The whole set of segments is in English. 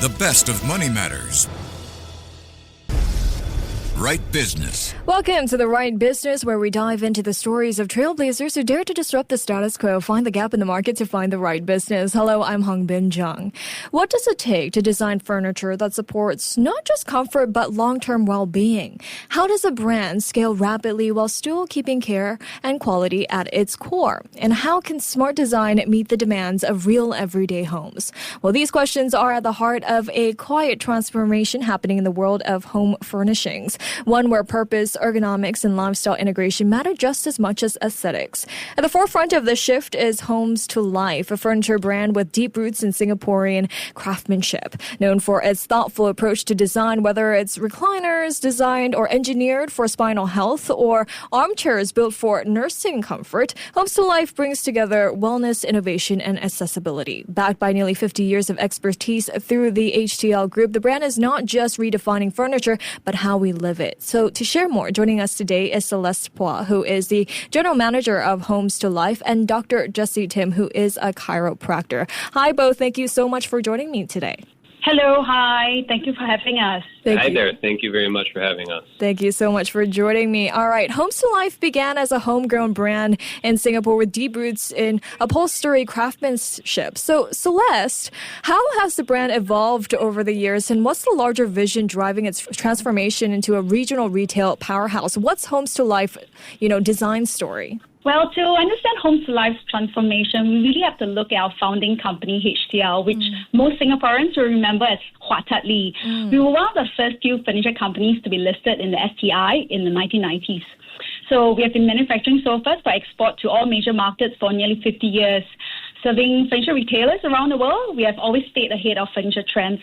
The best of Money Matters. Right Business. Welcome to The Right Business, where we dive into the stories of trailblazers who dare to disrupt the status quo, find the gap in the market to find the right business. Hello, I'm Hongbin, Jeong. What does it take to design furniture that supports not just comfort but long-term well-being? How does a brand scale rapidly while still keeping care and quality at its core? And how can smart design meet the demands of real everyday homes? Well, these questions are at the heart of a quiet transformation happening in the world of home furnishings. One where purpose, ergonomics, and lifestyle integration matter just as much as aesthetics. At the forefront of the shift is HomesToLife, a furniture brand with deep roots in Singaporean craftsmanship. Known for its thoughtful approach to design, whether it's recliners designed or engineered for spinal health or armchairs built for nursing comfort, HomesToLife brings together wellness, innovation, and accessibility. Backed by nearly 50 years of expertise through the HTL Group, the brand is not just redefining furniture, but how we live it. So to share more, joining us today is Celeste Phua, who is the General Manager of HomesToLife, and Dr. Timm, who is a chiropractor. Hi, both. Thank you so much for joining me today. Hello, hi. Thank you for having us. Hi there. Thank you very much for having us. Thank you so much for joining me. All right. HomesToLife began as a homegrown brand in Singapore with deep roots in upholstery craftsmanship. So, Celeste, how has the brand evolved over the years, and what's the larger vision driving its transformation into a regional retail powerhouse? What's HomesToLife, design story? Well, to understand HomesToLife's transformation, we really have to look at our founding company, HTL, which most Singaporeans will remember as Hua Tat Li. We were one of the first few furniture companies to be listed in the STI in the 1990s. So we have been manufacturing sofas for export to all major markets for nearly 50 years. Serving furniture retailers around the world, we have always stayed ahead of furniture trends.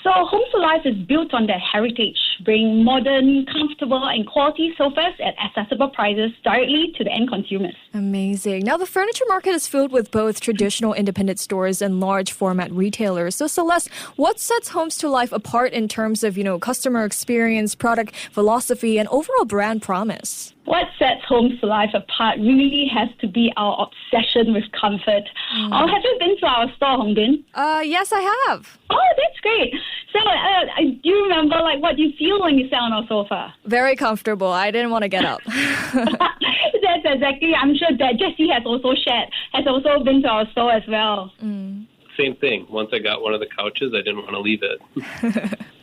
So HomesToLife is built on that heritage, bringing modern, comfortable, and quality sofas at accessible prices directly to the end consumers. Amazing. Now, the furniture market is filled with both traditional independent stores and large format retailers. So, Celeste, what sets HomesToLife apart in terms of, customer experience, product philosophy, and overall brand promise? What sets HomesToLife apart really has to be our obsession with comfort. Have you been to our store, Hongbin? Yes, I have. Oh, that's great. So, do you remember, what you feel when you sit on our sofa? Very comfortable. I didn't want to get up. That's exactly. I'm sure that Jessie has also been to our store as well. Same thing. Once I got one of the couches, I didn't want to leave it.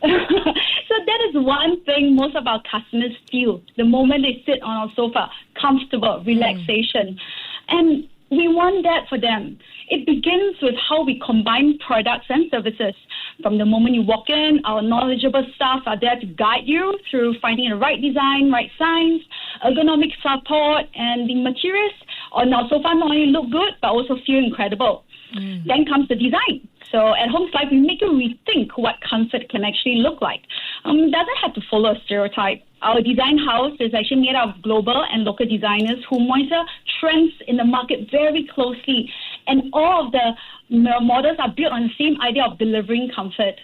So that is one thing most of our customers feel the moment they sit on our sofa. Comfortable, relaxation. And we want that for them. It begins with how we combine products and services. From the moment you walk in, our knowledgeable staff are there to guide you through finding the right design, right size, ergonomic support, and the materials on our sofa not only look good, but also feel incredible. Then comes the design. So at HomesToLife, we make you rethink what comfort can actually look like. It doesn't have to follow a stereotype. Our design house is actually made up of global and local designers who monitor trends in the market very closely. And all of the models are built on the same idea of delivering comfort.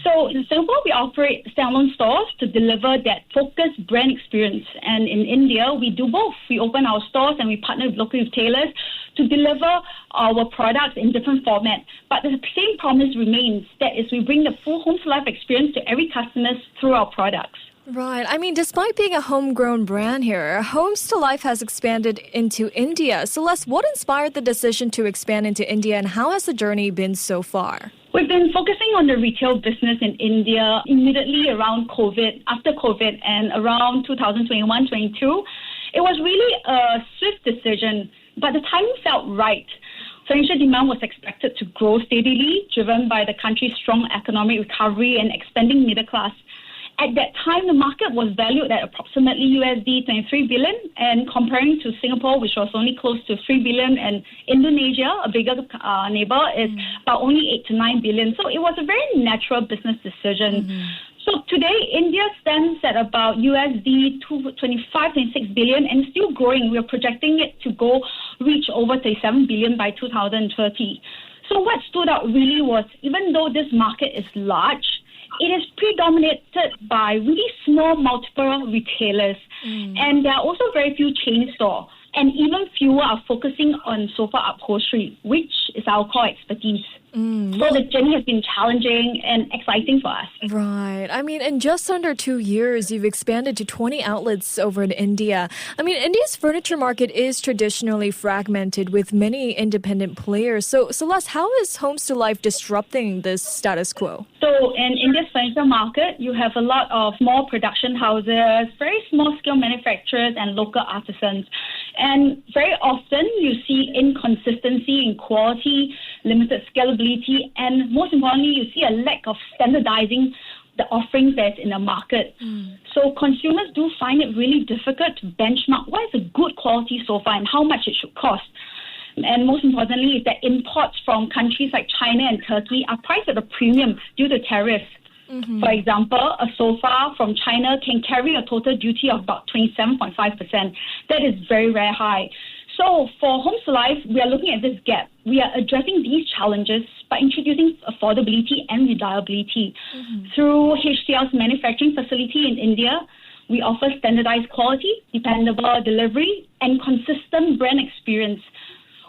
So in Singapore, we operate standalone stores to deliver that focused brand experience. And in India, we do both. We open our stores and we partner with local retailers to deliver our products in different formats. But the same promise remains, that is, we bring the full HomesToLife experience to every customer through our products. Right. I mean, despite being a homegrown brand here, HomesToLife has expanded into India. Celeste, what inspired the decision to expand into India, and how has the journey been so far? We've been focusing on the retail business in India immediately around COVID, after COVID, and around 2021-22. It was really a swift decision, but the timing felt right. Furniture demand was expected to grow steadily, driven by the country's strong economic recovery and expanding middle class. At that time, the market was valued at approximately USD 23 billion, and comparing to Singapore, which was only close to 3 billion, and Indonesia, a bigger neighbor, is about only 8 to 9 billion. So it was a very natural business decision. So today, India stands at about USD 25-26 billion and still growing. We're projecting it to reach over 37 billion by 2030. So what stood out really was, even though this market is large, it is predominated by really small multiple retailers. And there are also very few chain stores. and even fewer are focusing on sofa upholstery, which is our core expertise. So the journey has been challenging and exciting for us. Right. I mean, in just under 2 years, you've expanded to 20 outlets over in India. I mean, India's furniture market is traditionally fragmented with many independent players. So, Celeste, how is HomesToLife disrupting this status quo? So in India's furniture market, you have a lot of small production houses, very small-scale manufacturers and local artisans. And very often you see inconsistency in quality, limited scalability, and most importantly, you see a lack of standardizing the offerings that's in the market. So consumers do find it really difficult to benchmark what is a good quality sofa and how much it should cost. And most importantly is that imports from countries like China and Turkey are priced at a premium due to tariffs. For example, a sofa from China can carry a total duty of about 27.5%. That is very, very high. So for HomesToLife, we are looking at this gap. We are addressing these challenges by introducing affordability and reliability. Through HCL's manufacturing facility in India, we offer standardized quality, dependable delivery, and consistent brand experience.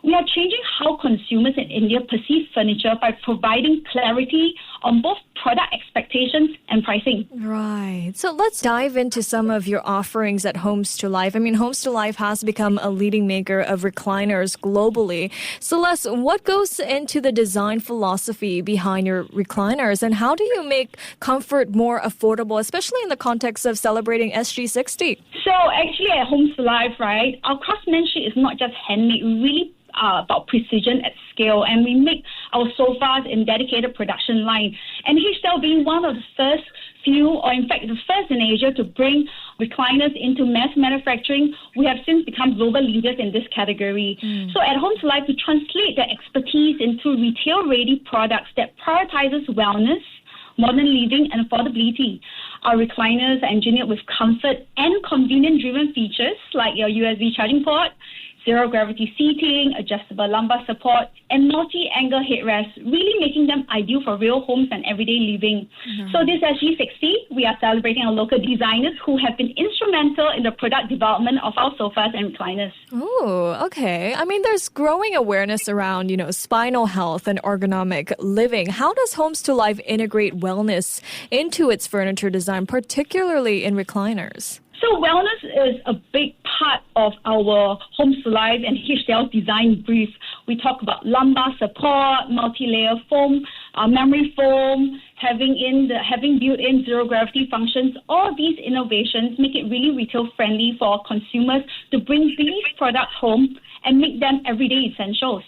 We are changing how consumers in India perceive furniture by providing clarity on both product expectations and pricing. Right. So let's dive into some of your offerings at HomesToLife. I mean, HomesToLife has become a leading maker of recliners globally. Celeste, what goes into the design philosophy behind your recliners, and how do you make comfort more affordable, especially in the context of celebrating SG60? So actually at HomesToLife, right, our craftsmanship is not just handmade, we really about precision at scale, and we make our sofas in dedicated production line. And HCL being one of the first few, or in fact the first in Asia to bring recliners into mass manufacturing, we have since become global leaders in this category. So at HomesToLife, we translate that expertise into retail-ready products that prioritizes wellness, modern living, and affordability. Our recliners are engineered with comfort and convenience-driven features like your USB charging port, zero-gravity seating, adjustable lumbar support, and multi-angle headrests, really making them ideal for real homes and everyday living. So this SG60, we are celebrating our local designers who have been instrumental in the product development of our sofas and recliners. Oh, okay. I mean, there's growing awareness around, spinal health and ergonomic living. How does HomesToLife integrate wellness into its furniture design, particularly in recliners? So wellness is a big part of our HomesToLife and HCL design brief. We talk about lumbar support, multi-layer foam, memory foam, having built-in zero-gravity functions. All these innovations make it really retail-friendly for consumers to bring these products home and make them everyday essentials.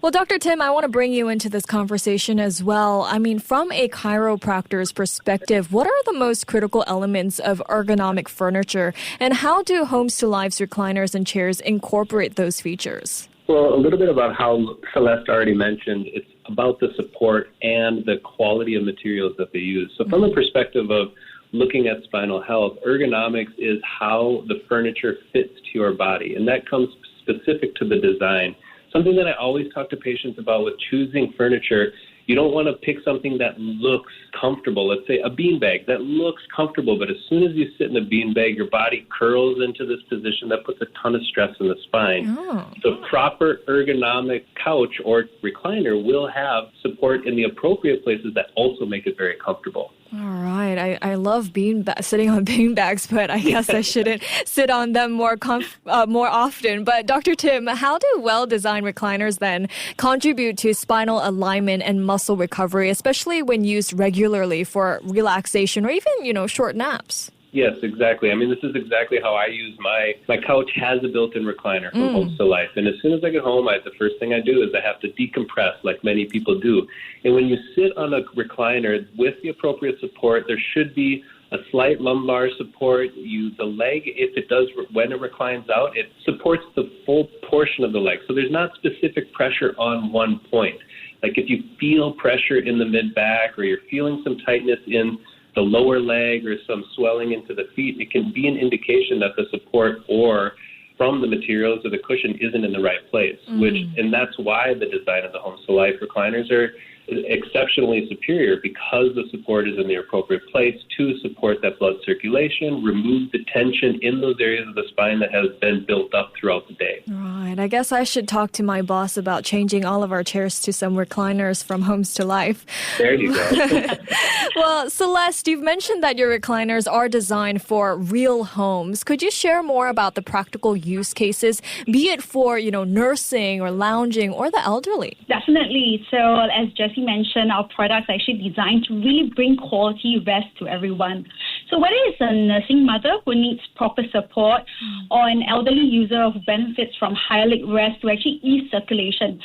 Well, Dr. Timm, I want to bring you into this conversation as well. I mean, from a chiropractor's perspective, what are the most critical elements of ergonomic furniture, and how do HomesToLife's recliners and chairs incorporate those features? Well, a little bit about how Celeste already mentioned. It's about the support and the quality of materials that they use. So from the perspective of looking at spinal health, ergonomics is how the furniture fits to your body, and that comes specific to the design. Something that I always talk to patients about with choosing furniture, you don't want to pick something that looks comfortable. Let's say a beanbag that looks comfortable, but as soon as you sit in a beanbag, your body curls into this position that puts a ton of stress in the spine. So proper ergonomic couch or recliner will have support in the appropriate places that also make it very comfortable. All right. I love sitting on beanbags, but I guess I shouldn't sit on them more often. But Dr. Timm, how do well-designed recliners then contribute to spinal alignment and muscle recovery, especially when used regularly for relaxation or even, short naps? Yes, exactly. I mean, this is exactly how I use my couch has a built-in recliner from HomesToLife. And as soon as I get home, the first thing I do is I have to decompress like many people do. And when you sit on a recliner with the appropriate support, there should be a slight lumbar support. The leg, if it does, when it reclines out, it supports the full portion of the leg. So there's not specific pressure on one point. Like if you feel pressure in the mid-back or you're feeling some tightness in the lower leg or some swelling into the feet, it can be an indication that the support or from the materials or the cushion isn't in the right place. And that's why the design of the HomesToLife recliners are exceptionally superior because the support is in the appropriate place to support that blood circulation, remove the tension in those areas of the spine that has been built up throughout the day. Right. I guess I should talk to my boss about changing all of our chairs to some recliners from HomesToLife. There you go. Well, Celeste, you've mentioned that your recliners are designed for real homes. Could you share more about the practical use cases, be it for, nursing or lounging or the elderly? Definitely. So as Jessie mentioned, our products are actually designed to really bring quality rest to everyone. So whether it's a nursing mother who needs proper support or an elderly user who benefits from higher leg rest to actually ease circulation.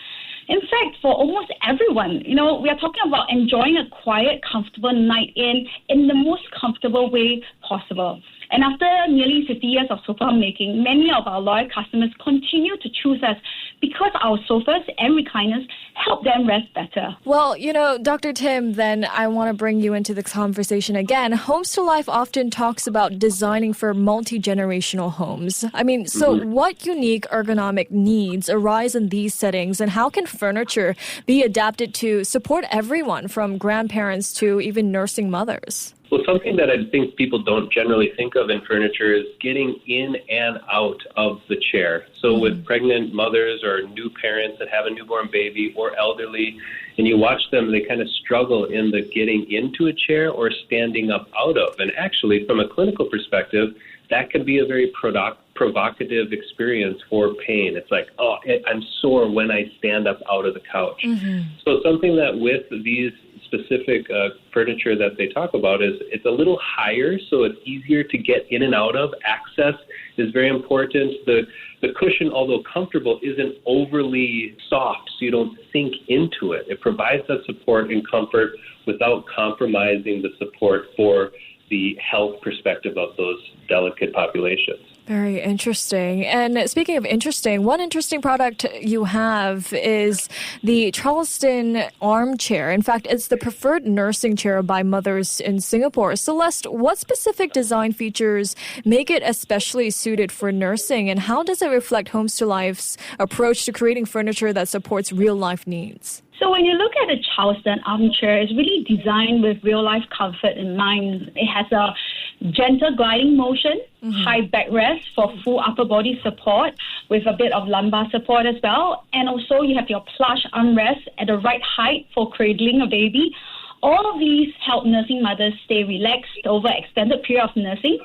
In fact, for almost everyone, we are talking about enjoying a quiet, comfortable night in the most comfortable way possible. And after nearly 50 years of sofa making, many of our loyal customers continue to choose us because our sofas and recliners help them rest better. Well, Dr. Timm, then I want to bring you into the conversation again. HomesToLife often talks about designing for multi-generational homes. So what unique ergonomic needs arise in these settings, and how can furniture be adapted to support everyone from grandparents to even nursing mothers? Well, something that I think people don't generally think of in furniture is getting in and out of the chair. So with pregnant mothers or new parents that have a newborn baby or elderly, and you watch them, they kind of struggle in the getting into a chair or standing up out of. And actually, from a clinical perspective, that can be a very provocative experience for pain. It's like, I'm sore when I stand up out of the couch. So something that with these specific furniture that they talk about is it's a little higher, so it's easier to get in and out of. Access is very important. The cushion, although comfortable, isn't overly soft, so you don't sink into it. It provides that support and comfort without compromising the support for the health perspective of those delicate populations. Very interesting. And speaking of interesting, one interesting product you have is the Charleston armchair. In fact, it's the preferred nursing chair by mothers in Singapore. Celeste, what specific design features make it especially suited for nursing, and how does it reflect HomesToLife's approach to creating furniture that supports real-life needs? So when you look at the Charleston armchair, it's really designed with real-life comfort in mind. It has a gentle gliding motion, high backrest for full upper body support with a bit of lumbar support as well. And also you have your plush armrest at the right height for cradling a baby. All of these help nursing mothers stay relaxed over extended period of nursing.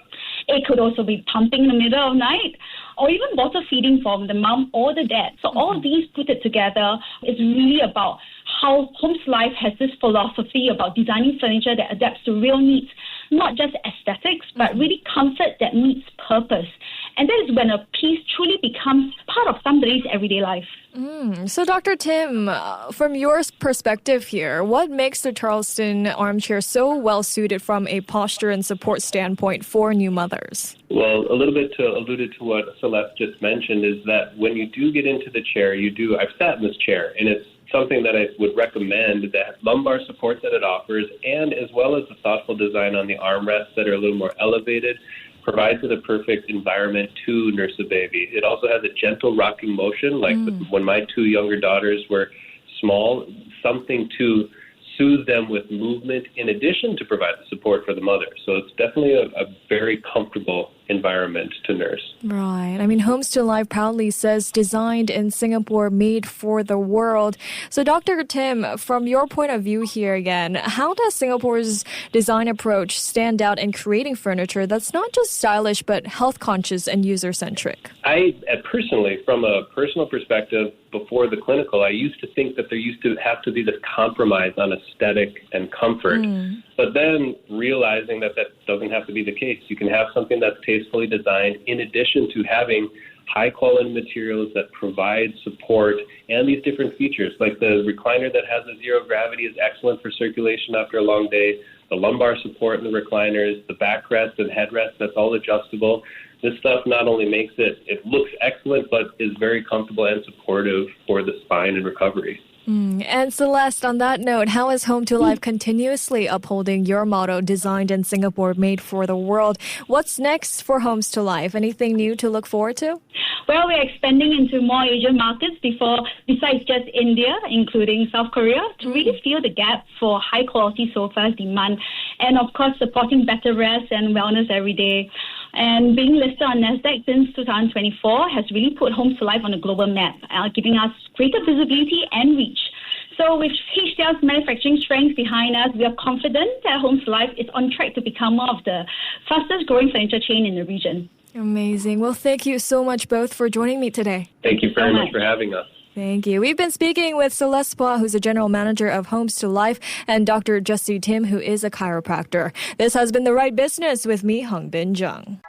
It could also be pumping in the middle of the night, or even bottle feeding from the mom or the dad. So all of these put it together is really about how HomesToLife has this philosophy about designing furniture that adapts to real needs, not just aesthetics, but really comfort that meets purpose. And that is when a piece truly becomes part of somebody's everyday life. So, Dr. Timm, from your perspective here, what makes the Charleston armchair so well suited from a posture and support standpoint for new mothers? Well, a little bit alluded to what Celeste just mentioned is that when you do get into the chair, I've sat in this chair, and it's something that I would recommend, that lumbar support that it offers, and as well as the thoughtful design on the armrests that are a little more elevated, provides it a perfect environment to nurse a baby. It also has a gentle rocking motion, like when my two younger daughters were small, something to soothe them with movement in addition to provide the support for the mother. So it's definitely a very comfortable environment to nurse. Right. HomesToLife proudly says designed in Singapore, made for the world. So Dr. Timm, from your point of view here again, how does Singapore's design approach stand out in creating furniture that's not just stylish, but health conscious and user-centric? I personally, from a personal perspective, before the clinical, I used to think that there used to have to be this compromise on aesthetic and comfort. But then realizing that doesn't have to be the case. You can have something that's tastefully designed in addition to having high-quality materials that provide support and these different features. Like the recliner that has a zero gravity is excellent for circulation after a long day. The lumbar support in the recliners, the backrest and headrest, that's all adjustable. This stuff not only makes it looks excellent, but is very comfortable and supportive for the spine and recovery. And Celeste, on that note, how is HomesToLife continuously upholding your motto, designed in Singapore, made for the world? What's next for HomesToLife? Anything new to look forward to? Well, we're expanding into more Asian markets besides just India, including South Korea, to really fill the gap for high-quality sofas demand, and of course, supporting better rest and wellness every day. And being listed on Nasdaq since 2024 has really put HomesToLife on a global map, giving us greater visibility and reach. So with HCL's manufacturing strength behind us, we are confident that HomesToLife is on track to become one of the fastest growing furniture chain in the region. Amazing. Well, thank you so much both for joining me today. Thank you very much for having us. Thank you. We've been speaking with Celeste Phua, who's the general manager of HomesToLife, and Dr. Timm, who is a chiropractor. This has been The Right Business with me, Hongbin Jeong.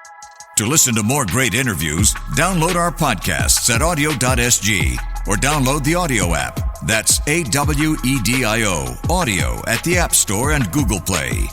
To listen to more great interviews, download our podcasts at audio.sg or download the audio app. That's AWEDIO, audio at the App Store and Google Play.